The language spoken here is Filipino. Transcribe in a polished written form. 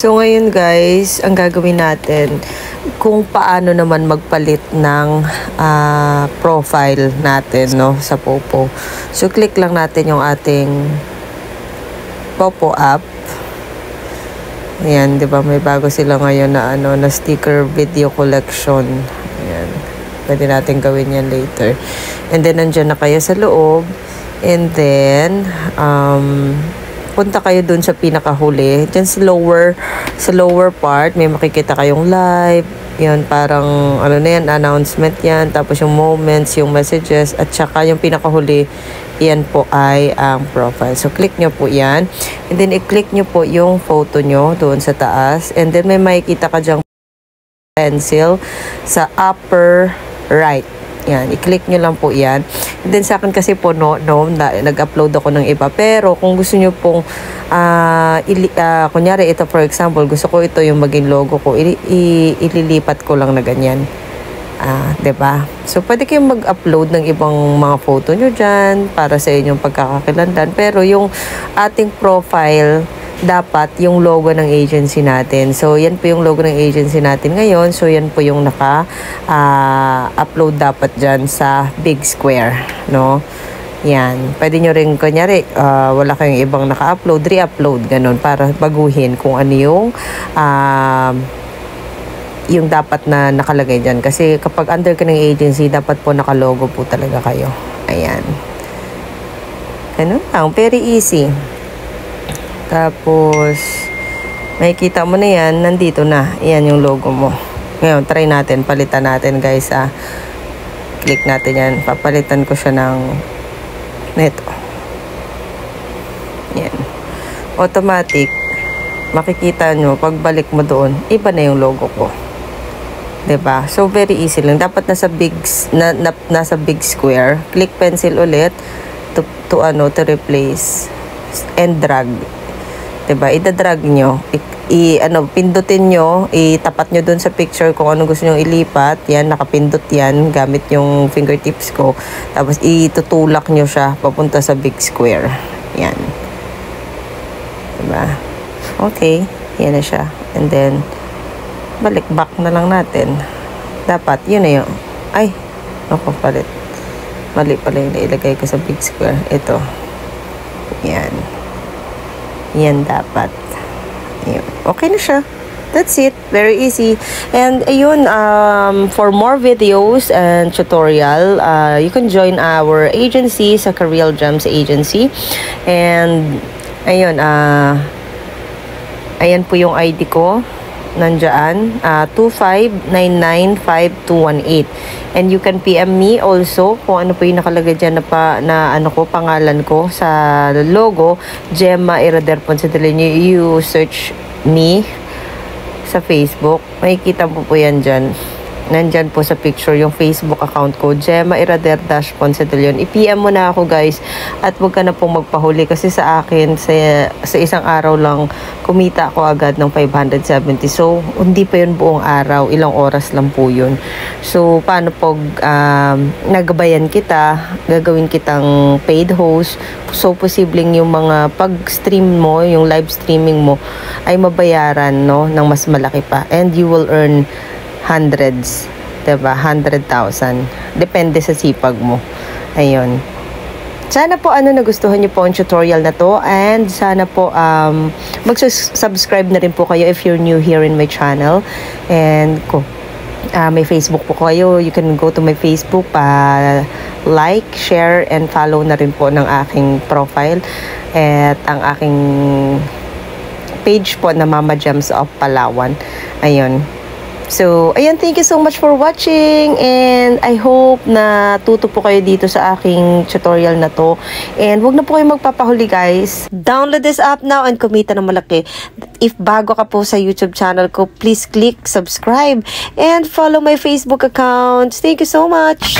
So ngayon guys, ang gagawin natin kung paano naman magpalit ng profile natin, no, sa Popo. So click lang natin yung ating Popo app. Ayan, 'di ba? May bago sila ngayon na na sticker video collection. Ayan. Pwede natin gawin yan later. And then nandiyan na kayo sa loob. And then punta kayo dun sa pinakahuli. Diyan sa lower part, may makikita kayong live. Yan, parang, ano na yan, announcement yan. Tapos yung moments, yung messages, at saka yung pinakahuli, yan po ay ang profile. So, click nyo po yan. And then, i-click nyo po yung photo nyo doon sa taas. And then, may makikita ka dyang pencil sa upper right. Yan, i-click nyo lang po yan. And then sa akin kasi po, nag-upload ako ng iba. Pero kung gusto nyo pong, kunyari ito for example, gusto ko ito yung maging logo ko, ililipat ko lang na ganyan. Diba? So, pwede kayong mag-upload ng ibang mga photo nyo dyan para sa inyong pagkakakilanlan. Pero yung ating profile, dapat yung logo ng agency natin. So, yan po yung logo ng agency natin ngayon. So, yan po yung naka-upload dapat dyan sa big square, no? Yan. Pwede nyo rin, kunyari, wala kayong ibang naka-upload, re-upload, ganun, para baguhin kung ano yung dapat na nakalagay dyan. Kasi kapag under ka ng agency, dapat po nakalogo po talaga kayo. Ayan. Ganun lang. Very easy. Tapos, makikita mo na yan, nandito na. Yan yung logo mo. Ngayon, try natin. Palitan natin, guys. Click natin yan. Papalitan ko siya ng neto. Yan. Automatic. Makikita nyo, pagbalik mo doon, iba na yung logo ko. Diba? So, very easy lang. Dapat nasa big square. Click pencil ulit to replace and drag. Diba? Ida-drag nyo. Pindutin nyo. Itapat nyo dun sa picture kung ano gusto nyo ilipat. Yan, nakapindot yan. Gamit yung fingertips ko. Tapos, itutulak nyo siya papunta sa big square. Yan. Diba? Okay. Yan na siya. And then, balik back na lang natin. Dapat, yun na yun. Ay, ako palit. Mali pala yung nailagay ko sa big square. Ito. Yan. Yan dapat. Ayun. Okay na siya. That's it. Very easy. And ayun, for more videos and tutorial, you can join our agency sa Career Gems Agency. And ayun, ayan po yung ID ko. Nandyan, 25995218. And you can PM me also kung ano po yung nakalagay dyan na pangalan ko sa logo, Gemma Irader Ponce de Leon. You search me sa Facebook, makikita po yan dyan. Nandyan po sa picture yung Facebook account ko, Gemma Irader-Ponce de Leon. I-PM mo na ako, guys, at huwag ka na pong magpahuli kasi sa akin sa isang araw lang kumita ako agad ng 570. So hindi pa yun buong araw, ilang oras lang po yun. So paano pag nagabayan kita, gagawin kitang paid host, so posibleng yung mga pag-stream mo, yung live streaming mo ay mabayaran, no, ng mas malaki pa, and you will earn hundreds, diba? 100,000. Depende sa sipag mo. Ayun. Sana po nagustuhan niyo po ang tutorial na to, and sana po mag-subscribe na rin po kayo if you're new here in my channel. And may Facebook po kayo, you can go to my Facebook, like, share, and follow na rin po ng aking profile at ang aking page po na Mama Gems of Palawan. Ayun. So, ayan, thank you so much for watching, and I hope na tuto po kayo dito sa aking tutorial na to. And wag na po kayo magpapahuli, guys. Download this app now and kumita ng malaki. If bago ka po sa YouTube channel ko, please click subscribe and follow my Facebook account. Thank you so much.